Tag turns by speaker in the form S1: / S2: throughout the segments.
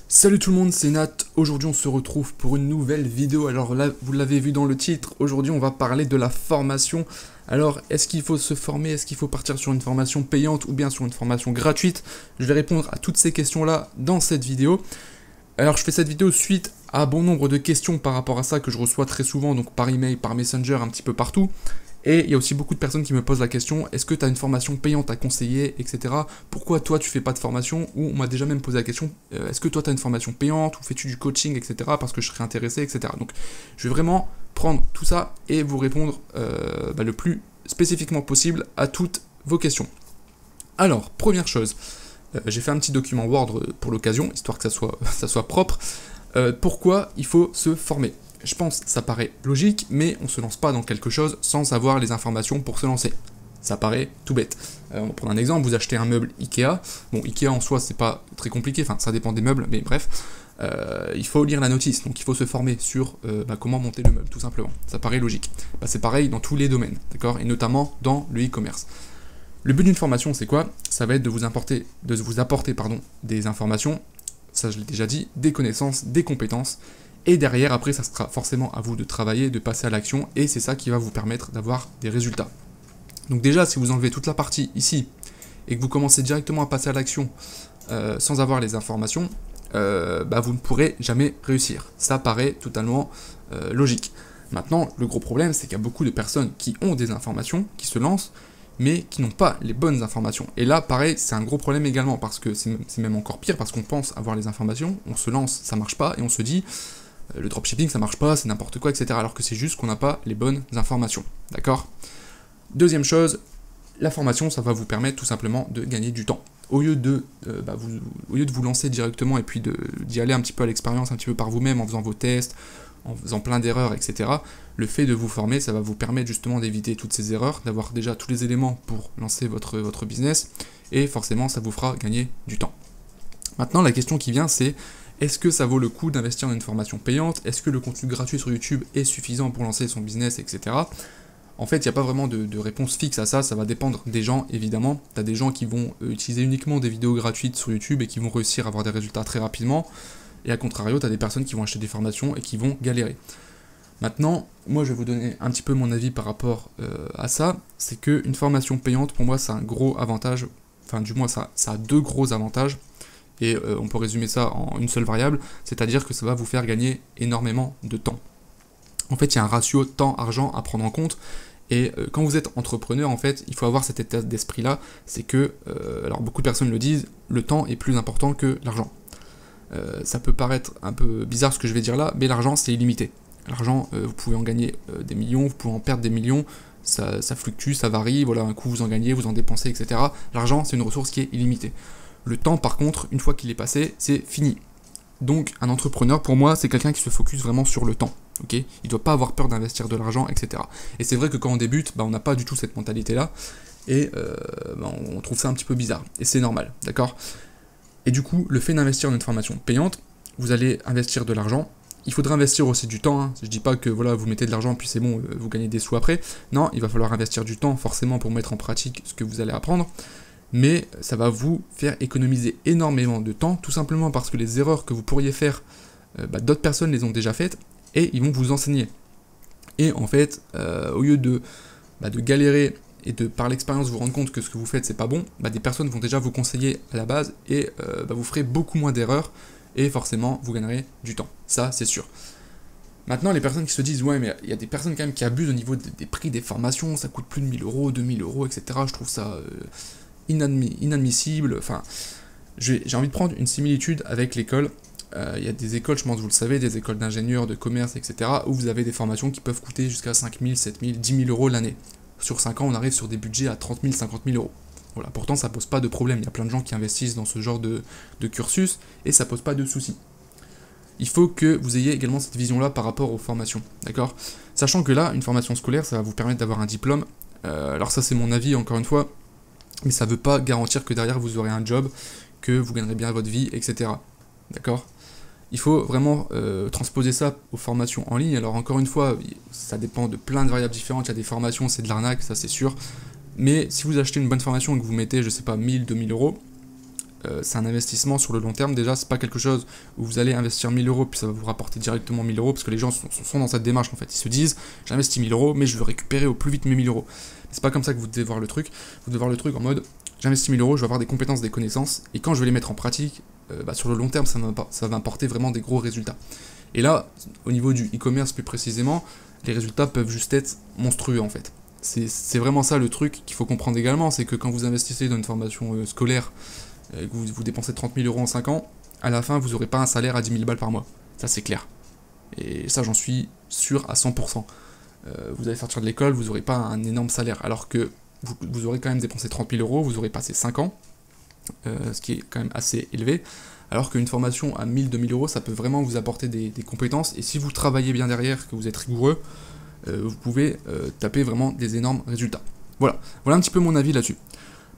S1: Salut tout le monde, c'est Nat. Aujourd'hui on se retrouve pour une nouvelle vidéo. Alors là, vous l'avez vu dans le titre, aujourd'hui on va parler de la formation. Alors, est-ce qu'il faut se former? Est-ce qu'il faut partir sur une formation payante ou bien sur une formation gratuite? Je vais répondre à toutes ces questions-là dans cette vidéo. Alors je fais cette vidéo suite à bon nombre de questions par rapport à ça que je reçois très souvent, donc par email, par Messenger, un petit peu partout. Et il y a aussi beaucoup de personnes qui me posent la question, est-ce que tu as une formation payante à conseiller, etc. Pourquoi toi tu fais pas de formation? Ou on m'a déjà même posé la question, est-ce que toi tu as une formation payante, ou fais-tu du coaching, etc. Parce que je serais intéressé, etc. Donc je vais vraiment prendre tout ça et vous répondre le plus spécifiquement possible à toutes vos questions. Alors, première chose, j'ai fait un petit document Word pour l'occasion, histoire que ça soit propre. Pourquoi il faut se former? Je pense que ça paraît logique, mais on se lance pas dans quelque chose sans avoir les informations pour se lancer. Ça paraît tout bête. On va prendre un exemple, vous achetez un meuble Ikea. Bon, Ikea en soi, c'est pas très compliqué, enfin ça dépend des meubles, mais bref. Il faut lire la notice, donc il faut se former sur comment monter le meuble, tout simplement. Ça paraît logique. C'est pareil dans tous les domaines, d'accord? Et notamment dans le e-commerce. Le but d'une formation, c'est quoi? Ça va être de vous apporter des informations, ça je l'ai déjà dit, des connaissances, des compétences. Et derrière, après, ça sera forcément à vous de travailler, de passer à l'action, et c'est ça qui va vous permettre d'avoir des résultats. Donc déjà, si vous enlevez toute la partie ici, et que vous commencez directement à passer à l'action sans avoir les informations, vous ne pourrez jamais réussir. Ça paraît totalement logique. Maintenant, le gros problème, c'est qu'il y a beaucoup de personnes qui ont des informations, qui se lancent, mais qui n'ont pas les bonnes informations. Et là, pareil, c'est un gros problème également, parce que c'est même encore pire, parce qu'on pense avoir les informations, on se lance, ça marche pas, et on se dit... le dropshipping ça marche pas, c'est n'importe quoi, etc. Alors que c'est juste qu'on n'a pas les bonnes informations. D'accord? Deuxième chose, la formation, ça va vous permettre tout simplement de gagner du temps. Au lieu de vous lancer directement et puis d'y aller un petit peu à l'expérience, un petit peu par vous-même, en faisant vos tests, en faisant plein d'erreurs, etc. Le fait de vous former, ça va vous permettre justement d'éviter toutes ces erreurs, d'avoir déjà tous les éléments pour lancer votre business, et forcément, ça vous fera gagner du temps. Maintenant, la question qui vient, c'est est-ce que ça vaut le coup d'investir dans une formation payante? Est-ce que le contenu gratuit sur YouTube est suffisant pour lancer son business, etc. En fait, il n'y a pas vraiment de réponse fixe à ça, ça va dépendre des gens, évidemment. Tu as des gens qui vont utiliser uniquement des vidéos gratuites sur YouTube et qui vont réussir à avoir des résultats très rapidement. Et à contrario, tu as des personnes qui vont acheter des formations et qui vont galérer. Maintenant, moi je vais vous donner un petit peu mon avis par rapport à ça. C'est qu'une formation payante, pour moi, c'est un gros avantage. Enfin, du moins, ça a deux gros avantages. Et on peut résumer ça en une seule variable, c'est-à-dire que ça va vous faire gagner énormément de temps. En fait, il y a un ratio temps-argent à prendre en compte, et quand vous êtes entrepreneur, en fait, il faut avoir cet état d'esprit-là, c'est que, alors beaucoup de personnes le disent, le temps est plus important que l'argent. Ça peut paraître un peu bizarre ce que je vais dire là, mais l'argent c'est illimité. L'argent, vous pouvez en gagner des millions, vous pouvez en perdre des millions, ça fluctue, ça varie, voilà, un coup vous en gagnez, vous en dépensez, etc. L'argent, c'est une ressource qui est illimitée. Le temps, par contre, une fois qu'il est passé, c'est fini. Donc, un entrepreneur, pour moi, c'est quelqu'un qui se focus vraiment sur le temps. Okay, il ne doit pas avoir peur d'investir de l'argent, etc. Et c'est vrai que quand on débute, on n'a pas du tout cette mentalité-là, et on trouve ça un petit peu bizarre. Et c'est normal, d'accord? Et du coup, le fait d'investir dans une formation payante, vous allez investir de l'argent. Il faudra investir aussi du temps. Je ne dis pas que voilà, vous mettez de l'argent, puis c'est bon, vous gagnez des sous après. Non, il va falloir investir du temps, forcément, pour mettre en pratique ce que vous allez apprendre. Mais ça va vous faire économiser énormément de temps, tout simplement parce que les erreurs que vous pourriez faire, d'autres personnes les ont déjà faites, et ils vont vous enseigner. Et en fait, au lieu de galérer et de par l'expérience vous rendre compte que ce que vous faites c'est pas bon, des personnes vont déjà vous conseiller à la base, et vous ferez beaucoup moins d'erreurs, et forcément vous gagnerez du temps, ça c'est sûr. Maintenant, les personnes qui se disent, ouais, mais il y a des personnes quand même qui abusent au niveau des prix des formations, ça coûte plus de 1000 euros, 2000 euros, etc. Je trouve ça... inadmissible, enfin, j'ai envie de prendre une similitude avec l'école. Il y a des écoles, je pense que vous le savez, des écoles d'ingénieurs, de commerce, etc., où vous avez des formations qui peuvent coûter jusqu'à 5000, 7000, 10 000 euros l'année. Sur 5 ans, on arrive sur des budgets à 30 000, 50 000 euros. Voilà, pourtant, ça pose pas de problème. Il y a plein de gens qui investissent dans ce genre de cursus, et ça pose pas de soucis. Il faut que vous ayez également cette vision-là par rapport aux formations, d'accord? Sachant que là, une formation scolaire, ça va vous permettre d'avoir un diplôme. Alors ça, c'est mon avis, encore une fois, mais ça ne veut pas garantir que derrière vous aurez un job, que vous gagnerez bien votre vie, etc. D'accord? Il faut vraiment transposer ça aux formations en ligne. Alors encore une fois, ça dépend de plein de variables différentes. Il y a des formations, c'est de l'arnaque, ça c'est sûr. Mais si vous achetez une bonne formation et que vous mettez, je sais pas, 1000, 2000 euros, c'est un investissement sur le long terme. Déjà, c'est pas quelque chose où vous allez investir 1000 euros puis ça va vous rapporter directement 1000 euros, parce que les gens sont dans cette démarche en fait. Ils se disent, j'investis 1000 euros, mais je veux récupérer au plus vite mes 1000 euros. C'est pas comme ça que vous devez voir le truc. Vous devez voir le truc en mode, j'investis 1000 euros, je vais avoir des compétences, des connaissances, et quand je vais les mettre en pratique, sur le long terme, ça va apporter vraiment des gros résultats. Et là, au niveau du e-commerce plus précisément, les résultats peuvent juste être monstrueux en fait. C'est vraiment ça le truc qu'il faut comprendre également, c'est que quand vous investissez dans une formation scolaire, que vous dépensez 30 000 euros en 5 ans, à la fin vous n'aurez pas un salaire à 10 000 balles par mois. Ça c'est clair. Et ça j'en suis sûr à 100%. Vous allez sortir de l'école, vous n'aurez pas un énorme salaire, alors que vous aurez quand même dépensé 30 000 euros, vous aurez passé 5 ans, ce qui est quand même assez élevé, alors qu'une formation à 1000, 2000 euros, ça peut vraiment vous apporter des compétences, et si vous travaillez bien derrière, que vous êtes rigoureux, vous pouvez taper vraiment des énormes résultats. Voilà un petit peu mon avis là-dessus.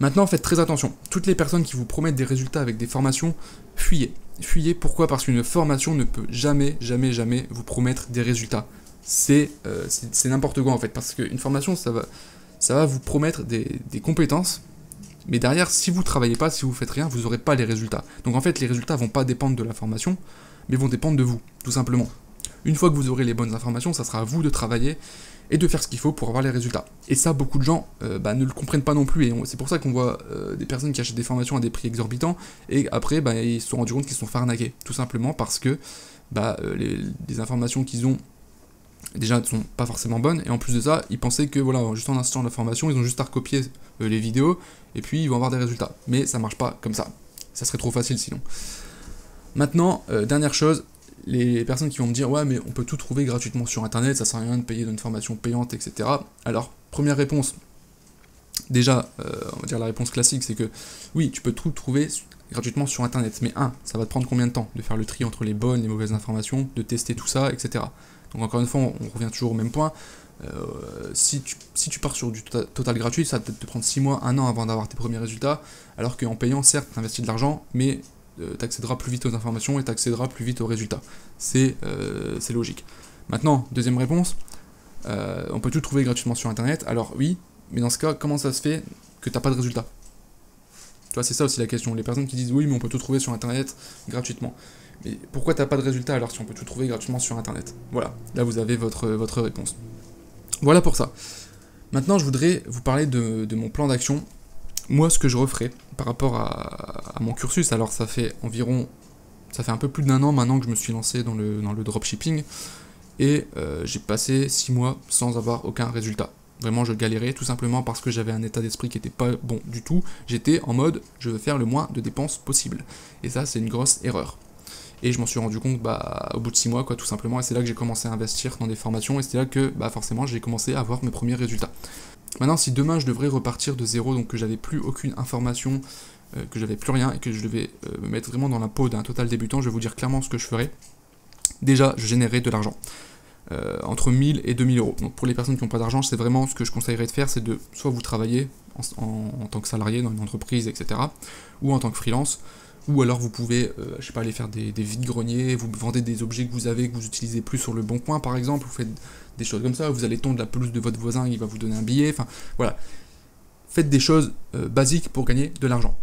S1: Maintenant, faites très attention. Toutes les personnes qui vous promettent des résultats avec des formations, fuyez. Fuyez, pourquoi? Parce qu'une formation ne peut jamais vous promettre des résultats. C'est n'importe quoi en fait, parce qu'une formation, ça va vous promettre des compétences, mais derrière, si vous ne travaillez pas, si vous ne faites rien, vous n'aurez pas les résultats. Donc en fait, les résultats ne vont pas dépendre de la formation, mais vont dépendre de vous, tout simplement. Une fois que vous aurez les bonnes informations, ça sera à vous de travailler et de faire ce qu'il faut pour avoir les résultats. Et ça, beaucoup de gens ne le comprennent pas non plus, et c'est pour ça qu'on voit des personnes qui achètent des formations à des prix exorbitants, et après, ils se sont rendus compte qu'ils se sont fait arnaquer, tout simplement parce que les informations qu'ils ont, déjà, ne sont pas forcément bonnes, et en plus de ça, ils pensaient que, voilà, juste en installant la formation, ils ont juste à recopier les vidéos, et puis ils vont avoir des résultats. Mais ça marche pas comme ça. Ça serait trop facile sinon. Maintenant, dernière chose, les personnes qui vont me dire, ouais, mais on peut tout trouver gratuitement sur Internet, ça sert à rien de payer dans une formation payante, etc. Alors, première réponse, déjà, on va dire la réponse classique, c'est que, oui, tu peux tout trouver gratuitement sur Internet, mais ça va te prendre combien de temps de faire le tri entre les bonnes et les mauvaises informations, de tester tout ça, etc. Donc encore une fois, on revient toujours au même point. Si tu pars sur du total gratuit, ça va peut-être te prendre 6 mois, 1 an avant d'avoir tes premiers résultats, alors qu'en payant, certes, tu investis de l'argent, mais tu accéderas plus vite aux informations et tu accéderas plus vite aux résultats. C'est logique. Maintenant, deuxième réponse, on peut tout trouver gratuitement sur Internet. Alors oui, mais dans ce cas, comment ça se fait que tu n'as pas de résultats? Tu vois, c'est ça aussi la question. Les personnes qui disent oui, mais on peut tout trouver sur Internet gratuitement. Mais pourquoi t'as pas de résultat alors si on peut tout trouver gratuitement sur Internet? Voilà, là vous avez votre réponse. Voilà pour ça. Maintenant, je voudrais vous parler de mon plan d'action. Moi, ce que je referais par rapport à mon cursus, alors ça fait un peu plus d'1 an maintenant que je me suis lancé dans le dropshipping, et j'ai passé 6 mois sans avoir aucun résultat. Vraiment, je galérais tout simplement parce que j'avais un état d'esprit qui n'était pas bon du tout. J'étais en mode, je veux faire le moins de dépenses possible. Et ça, c'est une grosse erreur. Et je m'en suis rendu compte au bout de 6 mois, quoi, tout simplement, et c'est là que j'ai commencé à investir dans des formations, et c'est là que forcément j'ai commencé à avoir mes premiers résultats. Maintenant, si demain je devrais repartir de zéro, donc que j'avais plus aucune information, que j'avais plus rien, et que je devais me mettre vraiment dans la peau d'un total débutant, je vais vous dire clairement ce que je ferais. Déjà, je générerais de l'argent. Entre 1000 et 2000 euros. Donc pour les personnes qui n'ont pas d'argent, c'est vraiment ce que je conseillerais de faire, c'est de soit vous travailler en tant que salarié dans une entreprise, etc., ou en tant que freelance, ou alors vous pouvez, je sais pas, aller faire des vides-greniers, vous vendez des objets que vous avez, que vous utilisez plus sur le bon coin par exemple, vous faites des choses comme ça, vous allez tondre la pelouse de votre voisin, il va vous donner un billet, enfin voilà. Faites des choses basiques pour gagner de l'argent.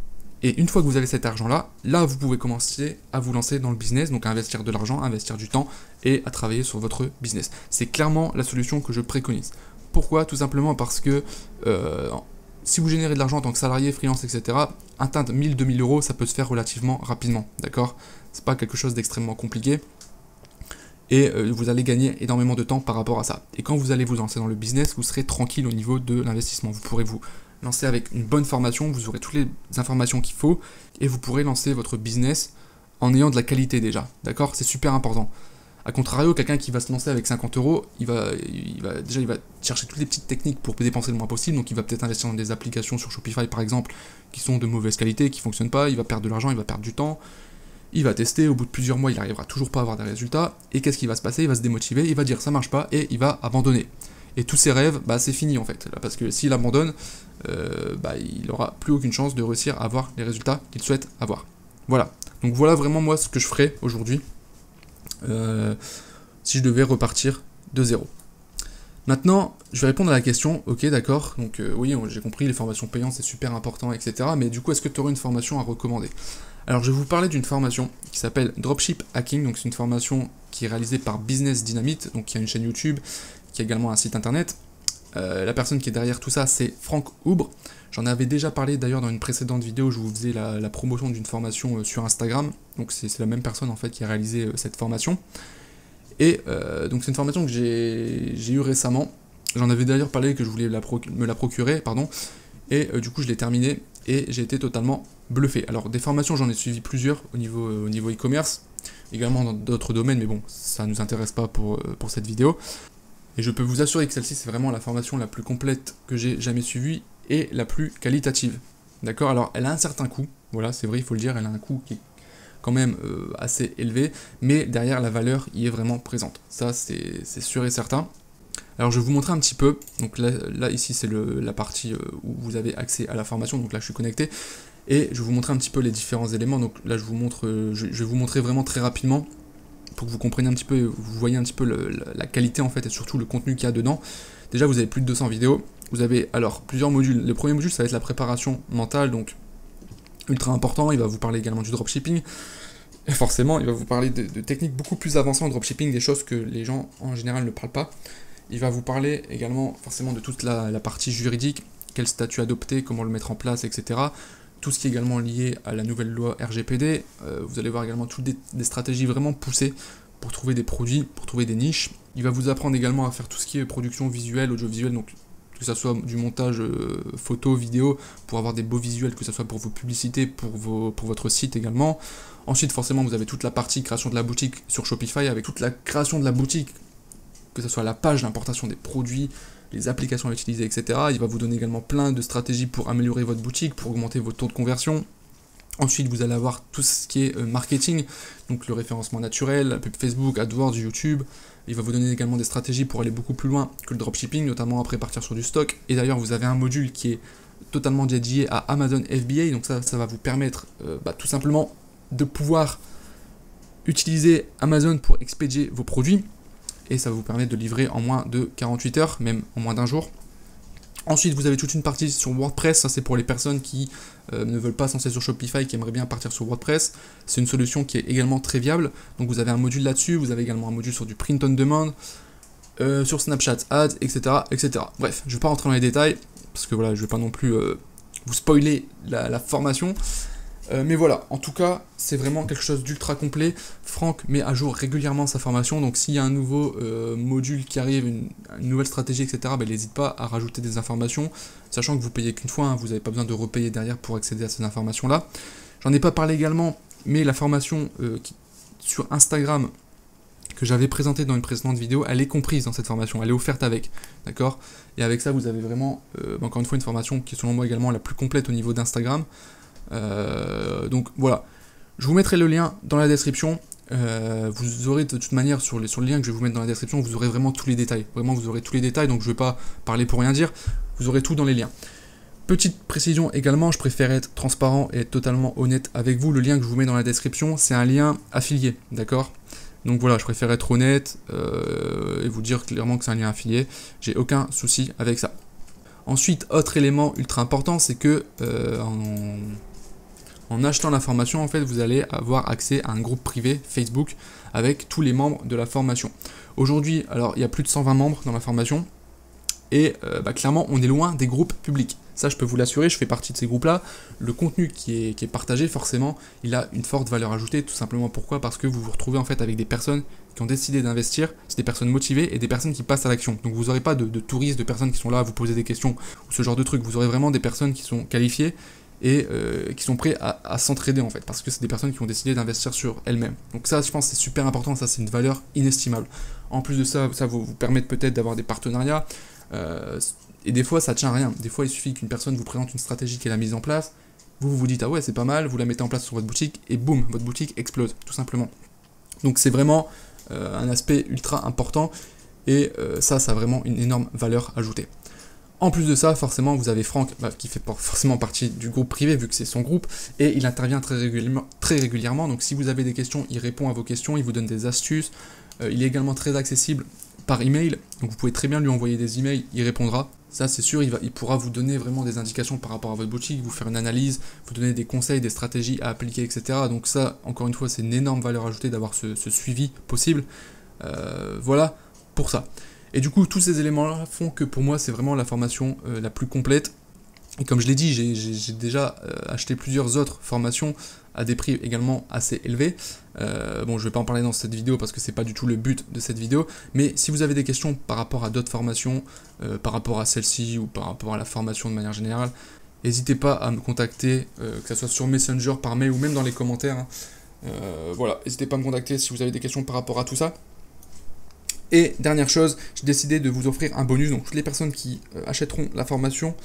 S1: Et une fois que vous avez cet argent-là, là vous pouvez commencer à vous lancer dans le business, donc à investir de l'argent, à investir du temps et à travailler sur votre business. C'est clairement la solution que je préconise. Pourquoi? Tout simplement parce que si vous générez de l'argent en tant que salarié, freelance, etc., atteindre 1000, 2000 euros, ça peut se faire relativement rapidement, d'accord? C'est pas quelque chose d'extrêmement compliqué. Et vous allez gagner énormément de temps par rapport à ça. Et quand vous allez vous lancer dans le business, vous serez tranquille au niveau de l'investissement. Vous pourrez vous lancer avec une bonne formation, vous aurez toutes les informations qu'il faut, et vous pourrez lancer votre business en ayant de la qualité déjà, d'accord? C'est super important. A contrario, quelqu'un qui va se lancer avec 50 euros, il va chercher toutes les petites techniques pour dépenser le moins possible, donc il va peut-être investir dans des applications sur Shopify par exemple, qui sont de mauvaise qualité, qui ne fonctionnent pas, il va perdre de l'argent, il va perdre du temps, il va tester, au bout de plusieurs mois, il n'arrivera toujours pas à avoir des résultats, et qu'est-ce qui va se passer? Il va se démotiver, il va dire ça marche pas, et il va abandonner. Et tous ses rêves, c'est fini en fait, là, parce que s'il abandonne, il n'aura plus aucune chance de réussir à avoir les résultats qu'il souhaite avoir. Voilà, donc voilà vraiment moi ce que je ferais aujourd'hui, si je devais repartir de zéro. Maintenant, je vais répondre à la question, ok d'accord, donc oui j'ai compris, les formations payantes c'est super important, etc. Mais du coup, est-ce que tu aurais une formation à recommander? Alors je vais vous parler d'une formation qui s'appelle Dropship Hacking, donc c'est une formation qui est réalisée par Business Dynamite, donc qui a une chaîne YouTube, qui a également un site internet. La personne qui est derrière tout ça, c'est Franck Oubre. J'en avais déjà parlé d'ailleurs dans une précédente vidéo, je vous faisais la promotion d'une formation sur Instagram, donc c'est la même personne en fait qui a réalisé cette formation. Et donc c'est une formation que j'ai eue récemment. J'en avais d'ailleurs parlé que je voulais me la procurer, pardon. Et du coup je l'ai terminée et j'ai été totalement bluffé. Alors des formations j'en ai suivi plusieurs au niveau e-commerce, également dans d'autres domaines, mais bon ça ne nous intéresse pas pour cette vidéo. Et je peux vous assurer que celle-ci c'est vraiment la formation la plus complète que j'ai jamais suivie et la plus qualitative. D'accord? Alors elle a un certain coût, voilà c'est vrai il faut le dire, elle a un coût qui est quand même assez élevé, mais derrière la valeur y est vraiment présente. Ça c'est sûr et certain. Alors je vais vous montrer un petit peu, donc là ici c'est la partie où vous avez accès à la formation, donc là je suis connecté, et je vais vous montrer un petit peu les différents éléments, donc là je vais vous montrer vraiment très rapidement, pour que vous compreniez un petit peu, vous voyez un petit peu la qualité en fait, et surtout le contenu qu'il y a dedans. Déjà vous avez plus de 200 vidéos, vous avez alors plusieurs modules. Le premier module ça va être la préparation mentale, donc ultra important, il va vous parler également du dropshipping, et forcément il va vous parler de techniques beaucoup plus avancées en dropshipping, des choses que les gens en général ne parlent pas. Il va vous parler également forcément de toute la partie juridique, quel statut adopter, comment le mettre en place, etc. Tout ce qui est également lié à la nouvelle loi RGPD, vous allez voir également toutes des stratégies vraiment poussées pour trouver des produits, pour trouver des niches. Il va vous apprendre également à faire tout ce qui est production visuelle, audiovisuelle, donc que ce soit du montage photo, vidéo, pour avoir des beaux visuels, que ce soit pour vos publicités, pour votre site également. Ensuite, forcément, vous avez toute la partie création de la boutique sur Shopify, avec toute la création de la boutique, que ce soit la page, l'importation des produits, les applications à utiliser, etc. Il va vous donner également plein de stratégies pour améliorer votre boutique, pour augmenter votre taux de conversion. Ensuite, vous allez avoir tout ce qui est marketing, donc le référencement naturel, la pub Facebook, AdWords, YouTube. Il va vous donner également des stratégies pour aller beaucoup plus loin que le dropshipping, notamment après partir sur du stock. Et d'ailleurs, vous avez un module qui est totalement dédié à Amazon FBA, donc ça va vous permettre tout simplement de pouvoir utiliser Amazon pour expédier vos produits. Et ça va vous permettre de livrer en moins de 48 heures, même en moins d'un jour. Ensuite, vous avez toute une partie sur WordPress, ça c'est pour les personnes qui ne veulent pas se lancer sur Shopify, qui aimeraient bien partir sur WordPress. C'est une solution qui est également très viable, donc vous avez un module là-dessus, vous avez également un module sur du print on demand, sur Snapchat Ads, etc., etc. Bref, je ne vais pas rentrer dans les détails, parce que voilà, je ne vais pas non plus vous spoiler la formation. Mais voilà, en tout cas, c'est vraiment quelque chose d'ultra complet. Franck met à jour régulièrement sa formation, donc s'il y a un nouveau module qui arrive, une nouvelle stratégie, etc., il n'hésite pas à rajouter des informations, sachant que vous payez qu'une fois, hein, vous n'avez pas besoin de repayer derrière pour accéder à ces informations-là. J'en ai pas parlé également, mais la formation sur Instagram que j'avais présentée dans une précédente vidéo, elle est comprise dans cette formation, elle est offerte avec, d'accord? Et avec ça, vous avez vraiment, encore une fois, une formation qui est selon moi également la plus complète au niveau d'Instagram. Donc voilà, je vous mettrai le lien dans la description. Vous aurez de toute manière sur le lien que je vais vous mettre dans la description, vous aurez vraiment tous les détails. Vraiment, vous aurez tous les détails, donc je ne vais pas parler pour rien dire. Vous aurez tout dans les liens. Petite précision également, je préfère être transparent et être totalement honnête avec vous. Le lien que je vous mets dans la description, c'est un lien affilié, d'accord? Donc voilà, je préfère être honnête et vous dire clairement que c'est un lien affilié. J'ai aucun souci avec ça. Ensuite, autre élément ultra important, c'est que en achetant la formation, en fait, vous allez avoir accès à un groupe privé Facebook avec tous les membres de la formation. Aujourd'hui, alors il y a plus de 120 membres dans la formation et clairement, on est loin des groupes publics. Ça, je peux vous l'assurer, je fais partie de ces groupes-là. Le contenu qui est partagé, forcément, il a une forte valeur ajoutée. Tout simplement pourquoi? Parce que vous vous retrouvez en fait avec des personnes qui ont décidé d'investir, c'est des personnes motivées et des personnes qui passent à l'action. Donc vous n'aurez pas de touristes, de personnes qui sont là à vous poser des questions ou ce genre de trucs. Vous aurez vraiment des personnes qui sont qualifiées et qui sont prêts à s'entraider en fait, parce que c'est des personnes qui ont décidé d'investir sur elles-mêmes. Donc ça, je pense, c'est super important, ça c'est une valeur inestimable. En plus de ça, ça vous permettre peut-être d'avoir des partenariats, et des fois ça tient à rien. Des fois il suffit qu'une personne vous présente une stratégie qu'elle a mise en place, vous vous dites ah ouais c'est pas mal, vous la mettez en place sur votre boutique, et boum, votre boutique explose, tout simplement. Donc c'est vraiment un aspect ultra important, et ça a vraiment une énorme valeur ajoutée. En plus de ça, forcément, vous avez Franck qui fait forcément partie du groupe privé, vu que c'est son groupe, et il intervient très régulièrement. Donc si vous avez des questions, il répond à vos questions, il vous donne des astuces. Il est également très accessible par email, donc vous pouvez très bien lui envoyer des emails, il répondra. Ça c'est sûr, il pourra vous donner vraiment des indications par rapport à votre boutique, vous faire une analyse, vous donner des conseils, des stratégies à appliquer, etc. Donc ça, encore une fois, c'est une énorme valeur ajoutée d'avoir ce suivi possible. Voilà pour ça. Et du coup, tous ces éléments-là font que pour moi, c'est vraiment la formation la plus complète. Et comme je l'ai dit, j'ai déjà acheté plusieurs autres formations à des prix également assez élevés. Bon, je ne vais pas en parler dans cette vidéo parce que c'est pas du tout le but de cette vidéo, mais si vous avez des questions par rapport à d'autres formations, par rapport à celle-ci ou par rapport à la formation de manière générale, n'hésitez pas à me contacter, que ce soit sur Messenger, par mail ou même dans les commentaires. Hein. Voilà, n'hésitez pas à me contacter si vous avez des questions par rapport à tout ça. Et dernière chose, j'ai décidé de vous offrir un bonus, donc toutes les personnes qui achèteront la formation,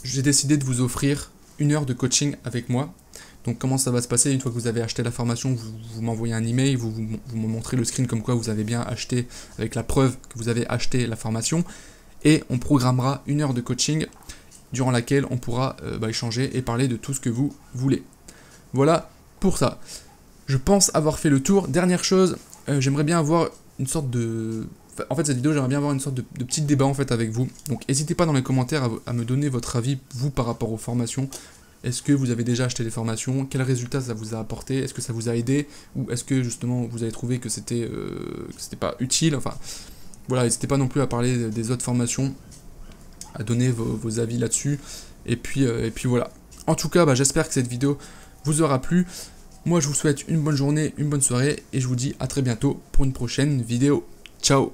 S1: j'ai décidé de vous offrir 1 heure de coaching avec moi. Donc comment ça va se passer? Une fois que vous avez acheté la formation, vous m'envoyez un email, vous me montrez le screen comme quoi vous avez bien acheté, avec la preuve que vous avez acheté la formation, et on programmera 1 heure de coaching durant laquelle on pourra échanger et parler de tout ce que vous voulez. Voilà pour ça. Je pense avoir fait le tour. Dernière chose, j'aimerais bien avoir une sorte de... En fait, cette vidéo, j'aimerais bien avoir une sorte de petit débat en fait avec vous. Donc, n'hésitez pas dans les commentaires à me donner votre avis, vous, par rapport aux formations. Est-ce que vous avez déjà acheté des formations? Quels résultats ça vous a apporté? Est-ce que ça vous a aidé? Ou est-ce que, justement, vous avez trouvé que c'était pas utile? Enfin, voilà, n'hésitez pas non plus à parler des autres formations, à donner vos avis là-dessus. Et puis voilà. En tout cas, j'espère que cette vidéo vous aura plu. Moi, je vous souhaite une bonne journée, une bonne soirée, et je vous dis à très bientôt pour une prochaine vidéo. Ciao!